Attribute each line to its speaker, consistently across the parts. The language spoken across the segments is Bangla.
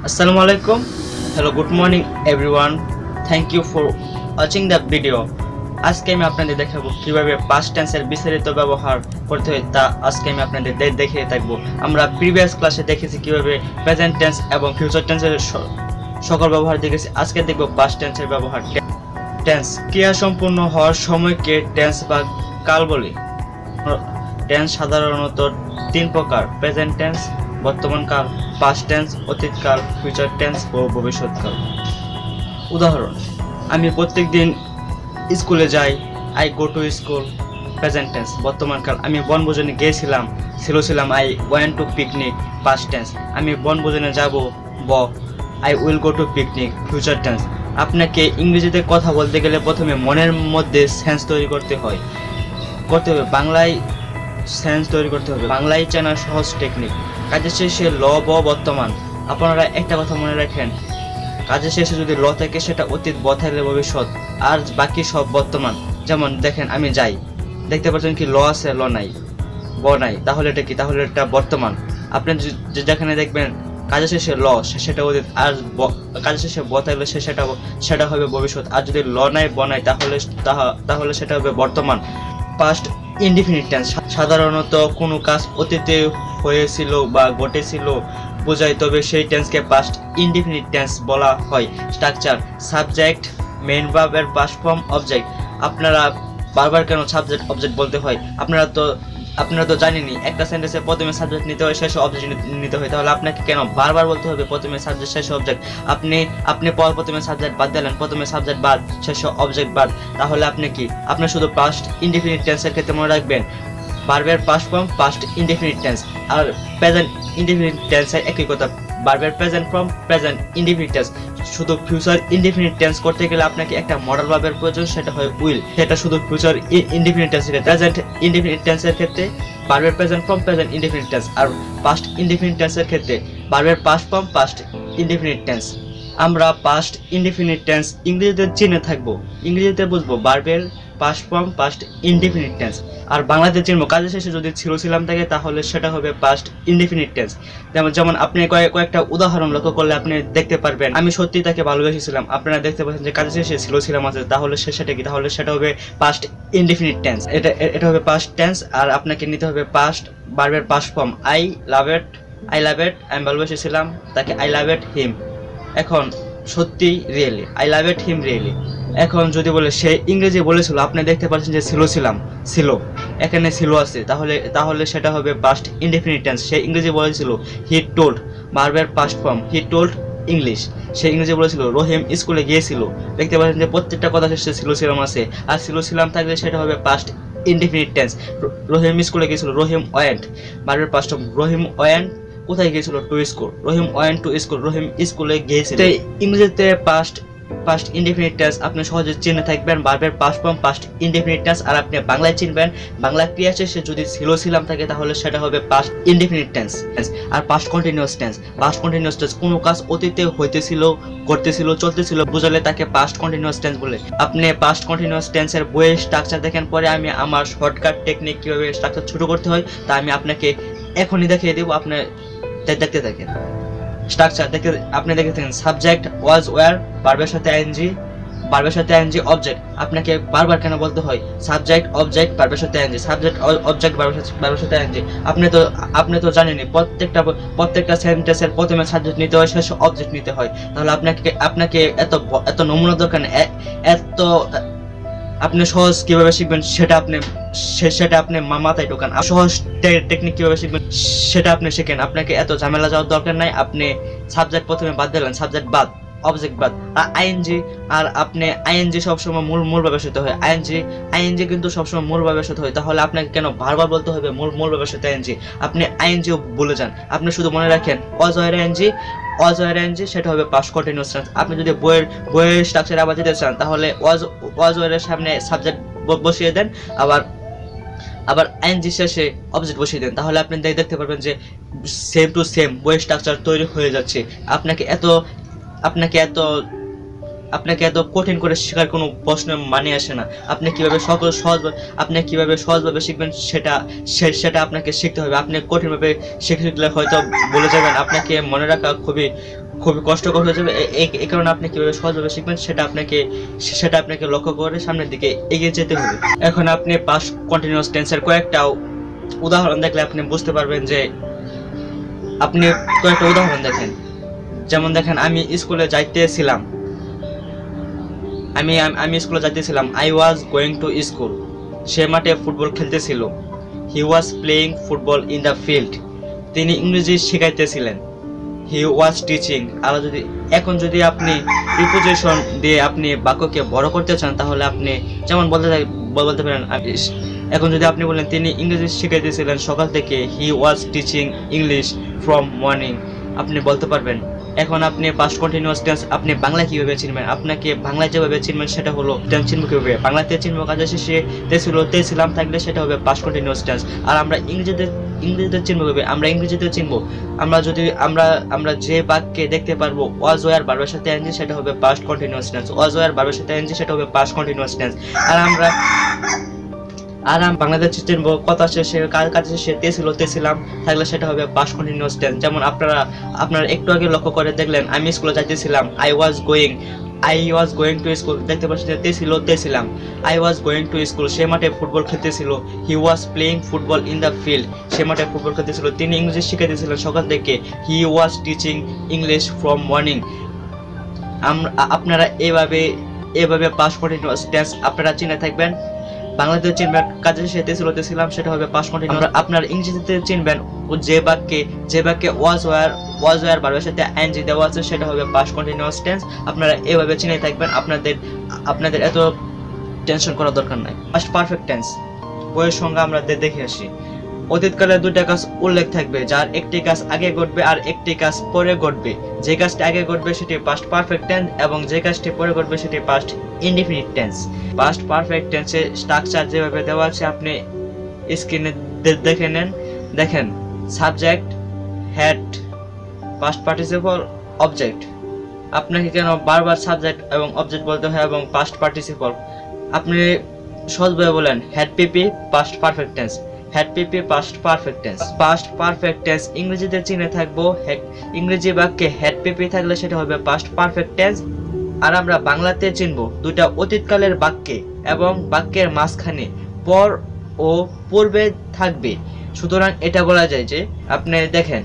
Speaker 1: Assalamu alaikum. Hello, good morning everyone. Thank you for watching the video. আজকে আমি আপনাদের দেখাবো কিভাবে past tense এর বিস্তারিত ব্যবহার করতে হয় তা আজকে আমি আপনাদের দেখিয়ে থাকবো। আমরা প্রিভিয়াস ক্লাসে দেখেছি কিভাবে প্রেজেন্ট টেন্স এবং ফিউচার টেন্সের সকল ব্যবহার দেখেছি। আজকে দেখব past tense এর ব্যবহার। টেন্স ক্রিয়া সম্পূর্ণ হওয়ার সময়কে টেন্স বা কাল বলি। টেন্স সাধারণত তিন প্রকার: প্রেজেন্ট টেন্স, বর্তমান কাল, পাস্ট টেন্স, অতীতকাল, ফিউচার টেন্স ও ভবিষ্যৎকাল। উদাহরণ: আমি প্রত্যেকদিন স্কুলে যাই, I go to school. Present tense. বর্তমান কাল: আমি বনভোজনে গিয়েছিলাম, ছিলাম, I went to picnic. Past tense: আমি বনভোজনে যাব, I will go to picnic. Future tense: আপনাকে ইংরেজিতে কথা বলতে গেলে প্রথমে মনের মধ্যে সেন্স তৈরি করতে হবে। বাংলায় সেন্স তৈরি করতে হবে। বাংলায় চেনা সহজ টেকনিক। কাজের শেষে ল ব বর্তমান। আপনারা একটা কথা মনে রাখেন, কাজের শেষে যদি ল থাকে সেটা অতীত, ব থাকলে ভবিষ্যৎ, আর বাকি সব বর্তমান। যেমন দেখেন, আমি যাই, দেখতে পাচ্ছেন কি ল আছে, ল নাই, ব নাই, তাহলে এটা কি? তাহলে এটা বর্তমান। আপনি যেখানে দেখবেন কাজের শেষে ল, সেটা অতীত, আর কাজের শেষে ব থাকলে সেটা হবে ভবিষ্যৎ, আর যদি ল নাই, ব নাই, তাহলে সেটা হবে বর্তমান। পাস্ট ইনডিফিনিট টেন্স সাধারণত কোনো কাজ অতীতে হয়েছিল বা ঘটেছিল বোঝায়, তবে সেই টেন্সকে পাস্ট ইনডিফিনিট টেন্স বলা হয়। স্ট্রাকচার: সাবজেক্ট, মেইন ভার্ব এর পাস্ট ফর্ম, অবজেক্ট। আপনারা বারবার কেন সাবজেক্ট অবজেক্ট বলতে হয়? আপনারা তো জানেনই, একটা সেন্টেন্সে প্রথমে সাবজেক্ট নিতে হয়, শেষে অবজেক্ট নিতে হয়, তাহলে আপনাকে কেন বারবার বলতে হবে প্রথমে সাবজেক্ট শেষে অবজেক্ট? আপনি প্রথমে সাবজেক্ট বাদ দিলেন, প্রথমে সাবজেক্ট বাদ, শেষে অবজেক্ট বাদ, তাহলে আপনি শুধু পাস্ট ইনডিফিনিট টেন্সের ক্ষেত্রে মনে রাখবেন ভার্বের past form past indefinite tense, আর প্রেজেন্ট ইনডিফিনিট টেন্সের একই কথা, ভার্বের present form present indefinite tense. শুধু ফিউচার ইনডিফিনিট টেন্স করতে গেলে আপনাকে একটা মডেল ভার্বের প্রয়োজন, সেটা হয় উইল। সেটা শুধু ফিউচার ইনডিফিনিট টেন্সের ক্ষেত্রে। প্রেজেন্ট ইনডিফিনিট টেন্সের ক্ষেত্রে ভার্বের present form present indefinite tense, আর পাস্ট ইনডিফিনিট টেন্সের ক্ষেত্রে ভার্বের past form past indefinite tense. আমরা পাস্ট ইনডিফিনিট টেন্স ইংরেজিতে চিনে থাকবো, ইংরেজিতে বুঝবো ভার্বের past form past indefinite tense, আর বাংলাতে চিনবো কাজের শেষে যদি ছিলাম থাকে তাহলে সেটা হবে পাস্ট ইনডিফিনিট টেন্স। যেমন আপনি কয়েকটা উদাহরণ লক্ষ্য করলে আপনি দেখতে পারবেন, আমি সত্যি তাকে ভালোবেসেছিলাম। আপনারা দেখতে পাচ্ছেন যে কাজের শেষে ছিলাম আছে, তাহলে সেটা কি? তাহলে সেটা হবে পাস্ট ইনডিফিনিট টেন্স। এটা হবে পাস্ট টেন্স, আর আপনাকে নিতে হবে পাস্ট ভার্বের পাস্ট ফর্ম। আই লাভ ইট, আমি ভালোবেসেছিলাম তাকে, আই লাভ ইট হিম। এখন সত্যি, really, I love it him really. এখন যদি বলে সে ইংরেজি বলেছিল, আপনি দেখতে পাচ্ছেন যে ছিল, এখানে ছিল আছে, তাহলে সেটা হবে পাস্ট ইনডিফিনিট টেন্স। সে ইংরেজি বলেছিল, হি টোল্ড, ভার্বের past form, he told English. সে ইংরেজি বলেছিল। রহিম স্কুলে গিয়েছিল, দেখতে পাচ্ছেন যে প্রত্যেকটা কথা শেষে ছিলাম আছে, আর ছিলাম থাকলে সেটা হবে পাস্ট ইনডিফিনিট টেন্স। রহিম স্কুলে গিয়েছিল, রহিম ওয়েন্ট, ভার্বের পাস্ট ফর্ম, রহিম ওয়েন্ট কোথায় গিয়েছিল? To school. Rahim went to school, Rahim স্কুলে গিয়েছিল। ইংরেজিতে পাস্ট ইনডিফিনিট টেন্স আপনি সহজে চিনে থাকবেন, ভার্বের past form past indefinite tense. আর আপনি বাংলায় চিনবেন, বাংলা ক্রিয়া শেষে যদি ছিলাম থাকে তাহলে সেটা হবে পাস্ট ইনডিফিনিট টেন্স। আর পাস্ট কন্টিনিউয়াস টেন্স কোনো কাজ অতীতে হইতেছিল, করতেছিল, চলতেছিল বোঝালে তাকে পাস্ট কন্টিনিউয়াস টেন্স বলে। আপনি পাস্ট কন্টিনিউয়াস টেন্সের বইয়ের স্ট্রাকচার দেখেন, পরে আমি আমার শর্টকাট টেকনিক কিভাবে স্ট্রাকচার ছোট করতে হয় তা আমি আপনাকে এখনই দেখিয়ে দেবো, আপনি দেখতে থাকেন। স্ট্রাকচার আপনি দেখে থাকেন, সাবজেক্ট ওয়াজ ওয়্যার, ভার্বের সাথে আইএনজি, অবজেক্ট। আপনাকে বারবার কেন বলতে হয় সাবজেক্ট অবজেক্ট ভার্বের সাথে আইএনজি, সাবজেক্ট অবজেক্ট ভার্বের সাথে আইএনজি? আপনি তো জানেনই, প্রত্যেকটা সেন্টেন্সের প্রথমে সাবজেক্ট নিতে হয়, শেষে অবজেক্ট নিতে হয়। তাহলে আপনাকে এত নমুনা দরকার নেই, আপনি সহজ কিভাবে শিখবেন সেটা আপনি মাথায় ঢোকান। সহজ টেকনিক কিভাবে শিখবেন সেটা আপনি শেখেন। আপনাকে এত ঝামেলা যাওয়ার দরকার নাই। আপনি সাবজেক্ট প্রথমে বাদ দিলেন, সাবজেক্ট বাদ, অবজেক্ট বাদ, আর আইএনজি। আর আপনি আইএনজি সবসময় মূল ভাবে সাথে হয়, আইএনজি কিন্তু সবসময় মূল ভাবে সাথে হয়। তাহলে আপনাকে কেন বারবার বলতে হবে মূল ভাবে সাথে আইএনজি? আপনি আইএনজিও ভুলে যান, আপনি শুধু মনে রাখেন অজয়ের আইএনজি, সেটা হবে পাস্ট কন্টিনিউয়াস টেন্স। আপনি যদি বইয়ের স্ট্রাকচারে আবার যেতে চান তাহলে ওয়াজয়ের সামনে সাবজেক্ট বসিয়ে দেন, আবার আইএনজি শেষে অবজেক্ট বসিয়ে দেন, তাহলে আপনি দেখতে পারবেন যে সেম টু সেম বইয়ের স্ট্রাকচার তৈরি হয়ে যাচ্ছে। আপনাকে এত আপনাকে এত কঠিন করে শেখার কোনো প্রশ্ন মানে আসে না। আপনি কিভাবে সহজভাবে শিখবেন সেটা আপনাকে শিখতে হবে। আপনি কঠিনভাবে শিখলে হয়তো ভুলে যাবেন, আপনাকে মনে রাখা খুবই কষ্টকর হয়ে যাবে। এই কারণে আপনি কিভাবে সহজভাবে শিখবেন সেটা আপনাকে লক্ষ্য করে সামনের দিকে এগিয়ে যেতে হবে। এখন আপনি পাস্ট কন্টিনিউয়াস টেন্সের কয়েকটা উদাহরণ দেখলে আপনি বুঝতে পারবেন যে আপনি কয়েকটা উদাহরণ দেখেন। যেমন দেখেন, আমি স্কুলে যাইতেছিলাম। I was going to school. সে মাঠে ফুটবল খেলতেছিল। He was playing football in the field. তিনি ইংরেজি শিখাইতেছিলেন। হি ওয়াজ টিচিং। আর এখন যদি আপনি প্রিপোজিশন দিয়ে আপনি বাক্যকে বড় করতে চান, তাহলে আপনি যেমন বলতে পারেন, এখন যদি আপনি বলেন তিনি ইংরেজি শিখাইতেছিলেন সকাল থেকে, he was teaching English from morning, আপনি বলতে পারবেন। এখন আপনি পাস্ট কন্টিনিউয়াস টেন্স আপনি বাংলায় কিভাবে চিনবেন? আপনাকে বাংলায় যেভাবে চিনবেন সেটা হলো টেন্স চিনবো কিভাবে? বাংলাতে চিনবো কাজে শেষে তেছিলাম থাকলে সেটা হবে পাস্ট কন্টিনিউয়াস টেন্স। আর আমরা ইংরেজিতে চিনবো কিভাবে? আমরা ইংরেজিতে চিনবো আমরা যে বাক্যে দেখতে পারবো ওয়াজ ওয়ার ভার্বের সাথে এনজি, সেটা হবে past continuous tense. Was were ভার্বের সাথে এনজি, সেটা হবে পাস্ট কন্টিনিউয়াস টেন্স। আর আমরা বাংলাদেশে চিনবো কথা শেষে কাজ শেষে তেছিলাম থাকলে সেটা হবে পাস্ট কন্টিনিউয়াস টেন্স। যেমন আপনারা একটু আগে লক্ষ্য করে দেখলেন, আমি স্কুলে যাইতেছিলাম। I was going to school, দেখতে পাচ্ছি যে তেছিলাম। I was going to school, সে মাঠে ফুটবল খেলতেছিল। He was playing football in the field, সে মাঠে ফুটবল খেলতেছিল। তিনি ইংরেজি শিখাইতেছিলেন সকাল থেকে। He was teaching English from morning. আপনারা এভাবে পাস্ট কন্টিনিউয়াস টেন্স আপনারা চিনে থাকবেন। বাংলাতে চিনবেন কাজে শেষে তেছিলাম, সেটা হবে পাস্ট কন্টিনিউয়াস। আপনার ইংরেজিতে চিনবেন যে বাক্যে ওয়াজ ওয়ার ভার্বের সাথে আইএনজি দেওয়া আছে, সেটা হবে পাস্ট কন্টিনিউয়াস টেন্স। আপনারা এভাবে চিনে থাকবেন, আপনাদের এত টেনশন করার দরকার নাই। পাস্ট পারফেক্ট টেন্স বইয়ের সঙ্গে আমরা দেখে আসি। অতীতকালে দুইটা কাজ উল্লেখ থাকবে, যার একটি কাজ আগে ঘটবে আর একটি কাজ পরে ঘটবে। যে কাজটি আগে ঘটবে সেটি পাস্ট পারফেক্ট টেন্স এবং যে কাজটি পরে ঘটবে সেটি past indefinite tense. Past perfect টেন্সের স্ট্রাকচার যেভাবে দেওয়া আছে আপনি স্ক্রিনে দেখে নেন। দেখেন, subject, head, past participle, object. আপনাকে কেন বারবার সাবজেক্ট এবং অবজেক্ট বলতে হয় এবং পাস্ট পার্টিসিপল? আপনি সহজভাবে বলেন had PP past perfect tense, had PP past perfect tense. Past perfect tense ইংরেজিতে চিনে থাকবো, ইংরেজি বাক্যে হেড পিপি থাকলে সেটা হবে পাস্ট পারফেক্ট টেন্স। আর আমরা বাংলাতে চিনবো দুইটা অতীতকালের বাক্যে এবং বাক্যের মাঝখানে পর ও পূর্বে থাকবে। সুতরাং এটা বলা যায় যে আপনি দেখেন,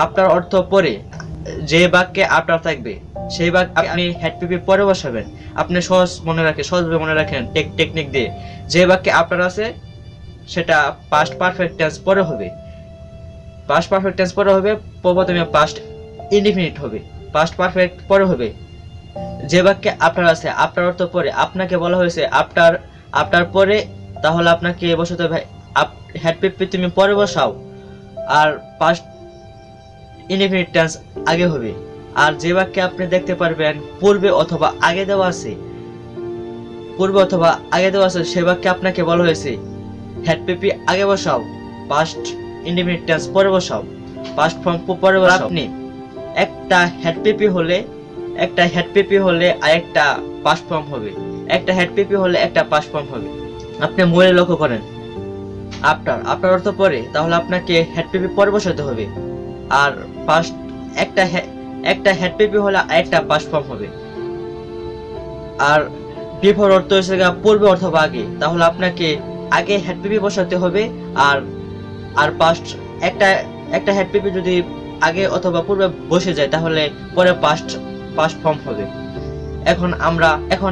Speaker 1: আফটার অর্থ পরে। যে বাক্যে আফটার থাকবে সেই বাক্য আপনি হেড পিপি পরে বসাবেন। আপনি সহজভাবে মনে রাখেন টেকনিক দিয়ে। যে বাক্যে আফটার আছে সেটা পাস্ট পারফেক্ট টেন্স পরে হবে। পাস্ট পারফেক্ট টেন্স পরে হবে, প্রথমে পাস্ট ইনডিফিনিট হবে, পাস্ট পারফেক্ট পরে হবে। যে বাক্যে আফটার আছে, আফটার অর্থ পরে, আপনাকে বলা হয়েছে আফটার পরে, তাহলে আপনাকে বসাতে হবে হেড পিপি তুমি পরে বসাও, আর পাস্ট ইনডিফিনিট টেন্স আগে হবে। আর যে বাক্যে আপনি দেখতে পারবেন পূর্বে অথবা আগে দেওয়া আছে সে বাক্যে আপনাকে বলা হয়েছে হেড পিপি আগে বসাও, পাস্ট ইনডিফিনিট টেন্স পরে বসাও, পাস্ট ফর্ম পরে বসাও। আপনি একটা হেড পিপি হলে আরেকটা পাস্ট ফর্ম হবে, একটা হেড পিপি হলে একটা পাস্ট ফর্ম হবে। আপনি মূলে লক্ষ্য করেন, আফটার অর্থ পরে, তাহলে আপনাকে হেড পিপি পরে বসাতে হবে। আর পাস্ট একটা হেড পিপি হলে আরেকটা পাস্ট ফর্ম হবে। আর বিফোর অর্থ হচ্ছে পূর্বে অথবা আগে, তাহলে আপনাকে আগে হেড পিপি বসাতে হবে। আর পাস্ট একটা হেড পিপি যদি আগে অথবা পূর্বে বসে যায় তাহলে পরে পাস্ট ফর্ম হবে। এখন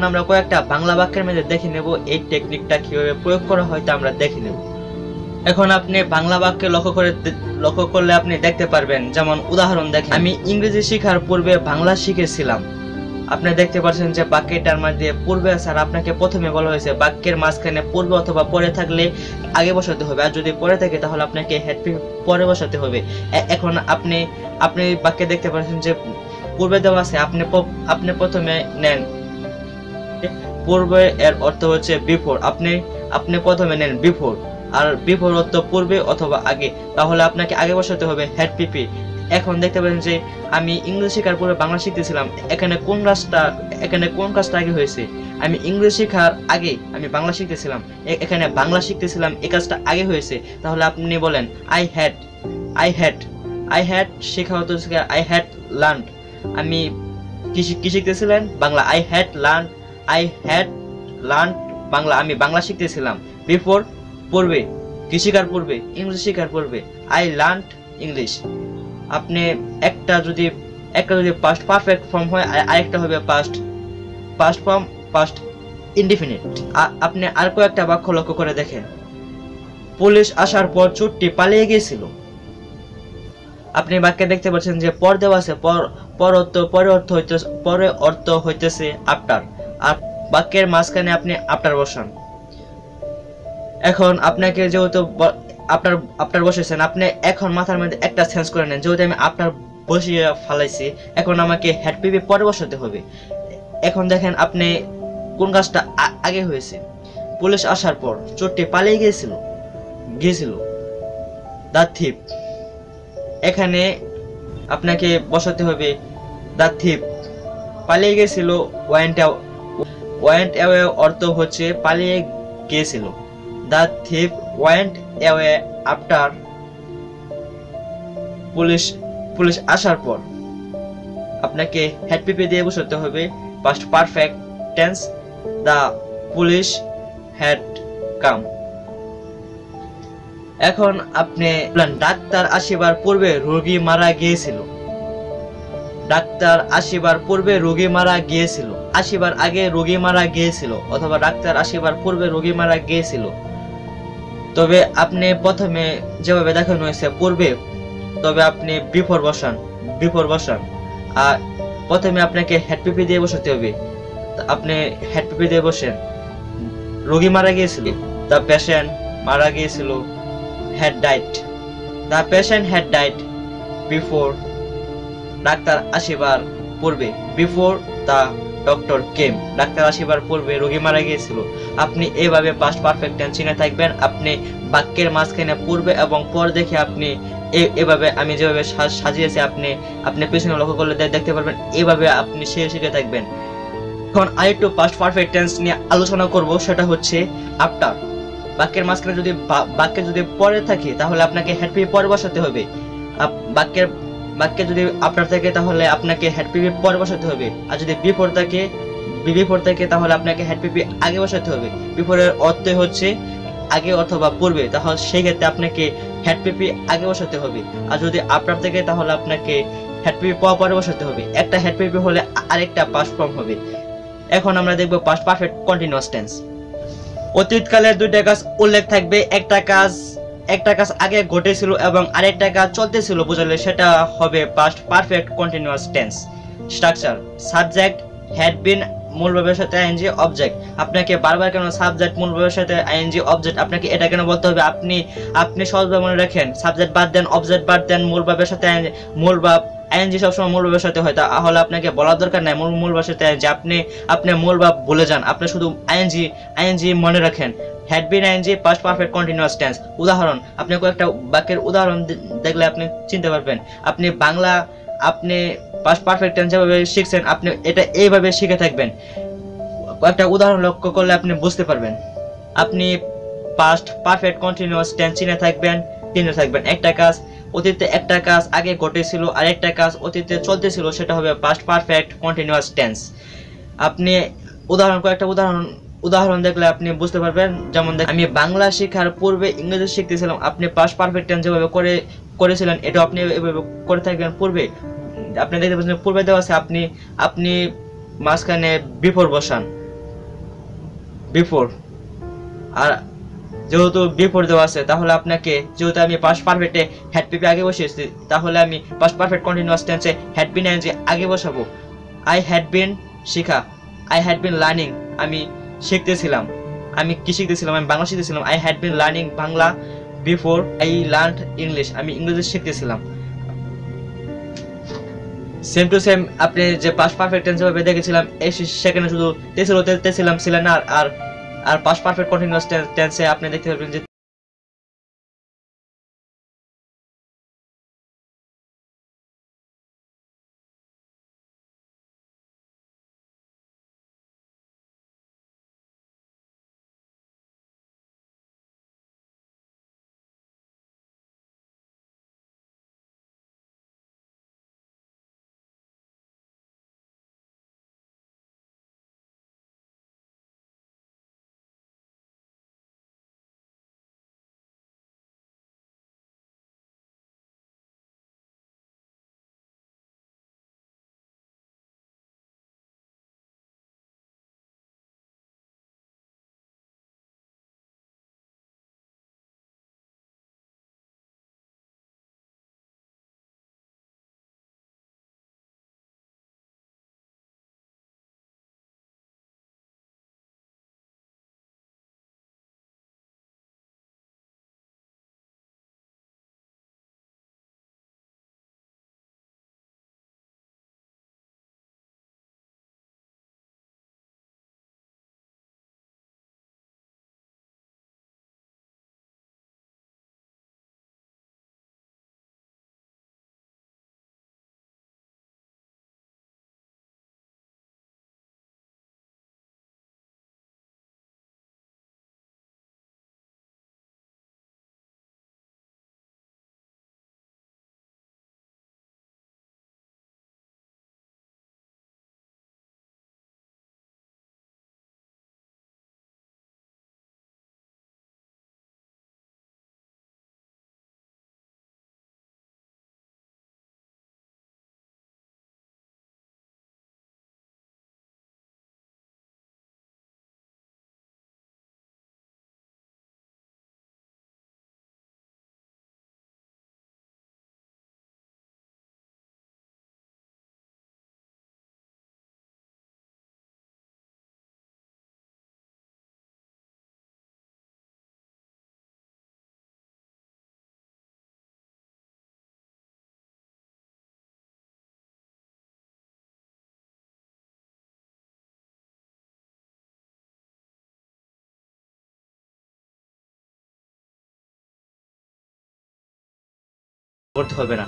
Speaker 1: আমরা কয়েকটা বাংলা বাক্যের মধ্যে দেখে নেব এই টেকনিকটা কিভাবে প্রয়োগ করা হয় তা আমরা দেখে নেব। এখন আপনি বাংলা বাক্যে লক্ষ্য করলে আপনি দেখতে পারবেন, যেমন উদাহরণ দেখেন, আমি ইংরেজি শেখার পূর্বে বাংলা শিখেছিলাম। আপনি দেখতে পাচ্ছেন যে বাক্যটার মধ্যে পূর্বে আছে, আর আপনাকে প্রথমে বলা হয়েছে বাক্যের মাঝখানে পূর্বে অথবা পরে থাকলে আগে বসাতে হবে, আর যদি পরে থাকে তাহলে আপনাকে হেড পিপি পরে বসাতে হবে। এখন আপনি বাক্যে দেখতে পাচ্ছেন যে পূর্বে দেওয়া আছে, আপনি প্রথমে নেন পূর্বে, এর অর্থ হচ্ছে বিফোর। আপনি প্রথমে নেন বিফোর, আর বিফোর অর্থ পূর্বে অথবা আগে, তাহলে আপনাকে আগে বসাতে হবে হেড পিপি। এখন দেখতে পাচ্ছেন যে আমি ইংরেজি শেখার পরে বাংলা শিখতেছিলাম, এখানে কোন কাজটা আগে হয়েছে? আমি ইংরেজি শেখার আগে আমি বাংলা শিখতেছিলাম, এখানে বাংলা শিখতেছিলাম, এই কাজটা আগে হয়েছে। তাহলে আপনি বলেন আই হ্যাড শেখা হতো আই হ্যাড লার্নড। আমি কি শিখতেছিলেন? Bangla. I had learned Bangla, আমি বাংলা শিখতেছিলাম। বিফোর পূর্বে, কি শেখার পূর্বে? ইংরেজি শেখার পূর্বে। I learned English. আপনি একটা যদি পাস্ট পারফেক্ট ফর্ম হয়, আরেকটা হবে পাস্ট ফর্ম, পাস্ট ইনডিফিনিট। আপনি আর কয়েকটা বাক্য লক্ষ্য করে দেখেন। পুলিশ আসার পর চোরটি পালিয়ে গিয়েছিল। আপনি বাক্যে দেখতে পাচ্ছেন যে পর দেওয়া আছে, পরে অর্থ হইতেছে আফটার, আর বাক্যের মাঝখানে আপনি আফটার বসান। এখন আপনাকে যেহেতু আপনার বসেছেন, আপনি এখন মাথার মধ্যে একটা সেন্স করে নেন, যেহেতু আমি আপনার বসিয়ে ফালাইছি, এখন আমাকে হ্যাড পিপি পরে বসাতে হবে। এখন দেখেন আপনি কোন কাজটা আগে হয়েছে। পুলিশ আসার পর চোরটি পালিয়ে গিয়েছিল। দ্য থিপ, এখানে আপনাকে বসাতে হবে দ্য থিপ পালিয়ে গিয়েছিল। ওয়েন্ট অ্যাওয়ে অর্থ হচ্ছে পালিয়ে গিয়েছিল। The thief went away after, police আসার পর আপনাকে হ্যাড পিপি দিয়ে বসাতে হবে past perfect tense, the police had come. এখন আপনি ডাক্তার আসিবার পূর্বে রোগী মারা গিয়েছিল। ডাক্তার আসিবার পূর্বে রোগী মারা গিয়েছিল, আসিবার আগে রোগী মারা গিয়েছিল, অথবা ডাক্তার আসিবার পূর্বে রোগী মারা গিয়েছিল। তবে আপনি প্রথমে যেভাবে দেখানো হয়েছে পূর্বে, তবে আপনি বিফোর বসান। আর প্রথমে আপনাকে হ্যাড পিপি দিয়ে বসাতে হবে। আপনি হ্যাড পিপি দিয়ে বসেন। রোগী মারা গিয়েছিল, দ্য পেশেন্ট মারা গিয়েছিল, had died. The patient had died before, doctor আসিবার পূর্বে, before the doctor came, doctor আসিবার পূর্বে রোগী মারা গিয়েছিল। আপনি এইভাবে পাস্ট পারফেক্ট টেন্স চিনে থাকবেন। আপনি বাক্যের মাঝখানে পূর্বে এবং পর দেখে আপনি এভাবে আমি যেভাবে সাজিয়েছি, আপনি পেছনে লক্ষ্য করলে দেখতে পারবেন, এইভাবে আপনি শিখে থাকবেন। এখন আরেকটু পাস্ট পারফেক্ট টেন্স নিয়ে আলোচনা করব, সেটা হচ্ছে আফটার। বাক্যের মাঝখানে যদি পরে থাকে, তাহলে আপনাকে হ্যাড পিপি পরে বসাতে হবে। বাক্যে যদি আফটার থাকে, তাহলে আপনাকে হ্যাড পিপি পরে বসাতে হবে। আর যদি বিফোর থাকে তাহলে আপনাকে হ্যাড পিপি আগে বসাতে হবে। বিফোরের অর্থ হচ্ছে আগে অথবা পূর্বে, তাহলে সেই ক্ষেত্রে আপনাকে হ্যাড পিপি আগে বসাতে হবে। আর যদি আফটার থাকে, তাহলে আপনাকে হ্যাড পিপি পরে বসাতে হবে। একটা হ্যাড পিপি হলে আরেকটা পাস্ট ফর্ম হবে। এখন আমরা দেখব পাস্ট পারফেক্ট কন্টিনিউয়াস টেন্স। অতীতকালের দুইটা কাজ উল্লেখ থাকবে, একটা কাজ আগে ঘটেছিল এবং আরেকটা কাজ চলতেছিল বোঝালে সেটা হবে past perfect continuous tense. Structure: subject, had been, মূল ভাবের সাথে আইএনজি, অবজেক্ট। আপনাকে বারবার কেন সাবজেক্ট মূল ভাবের সাথে আইএনজি অবজেক্ট, আপনাকে এটা কেন বলতে হবে? আপনি সহজভাবে মনে রাখেন, সাবজেক্ট বাদ দেন, অবজেক্ট বাদ দেন, মূল ভাবের সাথে মূল ভাব আইএনজি সবসময় মূল ভাবের সাথে হয়, তাহলে আপনাকে বলার দরকার নাই মূল ভাবের সাথে আইএনজি। আপনি মূল ভাব ভুলে যান, আপনি শুধু আইএনজি মনে রাখেন। Had been ING past perfect continuous tense. উদাহরণ: আপনি কয়েকটা বাক্যের উদাহরণ দেখলে আপনি চিনতে পারবেন। আপনি পাস্ট পারফেক্ট টেন্স যেভাবে শিখছেন, আপনি এটা এইভাবে শিখে থাকবেন। কয়েকটা উদাহরণ লক্ষ্য করলে আপনি বুঝতে পারবেন। আপনি পাস্ট পারফেক্ট কন্টিনিউয়াস টেন্স চিনে থাকবেন। একটা কাজ অতীতে, একটা কাজ আগে ঘটেছিল, আর একটা কাজ অতীতে চলতেছিল, সেটা হবে পাস্ট পারফেক্ট কন্টিনিউয়াস টেন্স। আপনি কয়েকটা উদাহরণ দেখলে আপনি বুঝতে পারবেন। যেমন আমি বাংলা শেখার পূর্বে ইংরেজি শিখতেছিলাম। আপনি পাস্ট পারফেক্ট টেন্স যেভাবে করেছিলেন, এটা আপনি এভাবে করে থাকবেন। পূর্বে আপনি দেখতে পাচ্ছেন পূর্বে দেওয়া আছে, আপনি মাঝখানে বিফোর বসান, বিফোর। আর যেহেতু বিফোর দেওয়া আছে, তাহলে আপনাকে, যেহেতু আমি পাস্ট পারফেক্টে হ্যাড পিপি আগে বসিয়েছি, তাহলে আমি পাস্ট পারফেক্ট কন্টিনিউয়াস টেন্সে হ্যাড বিন আইএনজি আগে বসাবো। আই হ্যাড বিন শিখা, আই হ্যাড বিন লার্নিং, আমি শিখতেছিলাম। আমি বাংলা শিখতেছিলাম। I had been learning Bangla before I learned English, আমি ইংরেজি শিখতেছিলাম। সেম টু সেম আপনি যে পাস্ট পারফেক্ট টেন্স ভাবে দেখেছিলাম, সেখানে শুধু তেছিলাম ছিল না। আর পাস্ট পারফেক্ট কন্টিনিউয়াস টেন্সে আপনি দেখতে পারবেন যে করতে হবে না।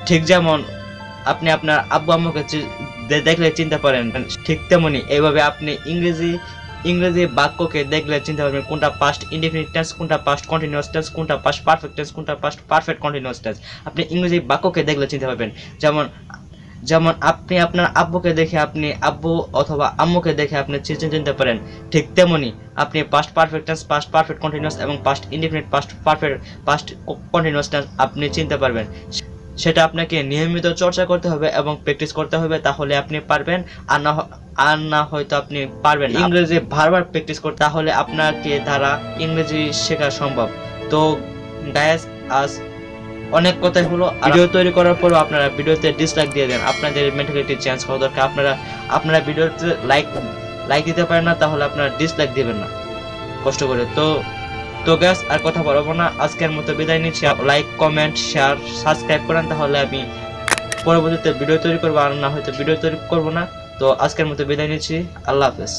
Speaker 1: ঠিক যেমন আপনি আপনার আব্বু আম্মুকে দেখলে চিনতে পারেন, ঠিক তেমনি এইভাবে আপনি ইংরেজি বাক্যকে দেখলে চিনতে পারবেন কোনটা পাস্ট ইনডেফিনিট টেন্স, কোনটা পাস্ট কন্টিনিউয়াস টেন্স, কোনটা পাস্ট পারফেক্ট টেন্স, কোনটা পাস্ট পারফেক্ট কন্টিনিউয়াস টেন্স। আপনি ইংরেজি বাক্যকে দেখলে চিনতে পারবেন। যেমন যেমন আপনি আপনার আব্বুকে দেখে আপনি আব্বু অথবা আম্মুকে দেখে আপনি চিনতে পারেন, ঠিক তেমনি আপনি past perfect tense, past perfect continuous এবং past indefinite past continuous tense আপনি চিনতে পারবেন। সেটা আপনাকে নিয়মিত চর্চা করতে হবে এবং প্র্যাকটিস করতে হবে, তাহলে আপনি পারবেন। আর না হয়তো আপনি পারবেন ইংরেজি বারবার প্র্যাকটিস করতে, তাহলে আপনাকে দ্বারা ইংরেজি শেখা সম্ভব। তো গাইস, আজ অনেক কথাই হলো। ভিডিও তৈরি করার পরও আপনারা ভিডিওতে ডিসলাইক দিয়ে দেন। আপনাদের মেন্টালিটি চেঞ্জ করা দরকার। আপনারা ভিডিওতে লাইক দিতে পারেন না, তাহলে আপনারা ডিসলাইক দিবেন না কষ্ট করে। তো গ্যাস আর কথা বলবো না, আজকের মতো বিদায় নিচ্ছি। লাইক, কমেন্ট, শেয়ার, সাবস্ক্রাইব করেন, তাহলে আমি পরবর্তীতে ভিডিও তৈরি করবো। আর না হয়তো ভিডিও তৈরি করবো না। তো আজকের মতো বিদায় নিচ্ছি। আল্লাহ হাফেজ।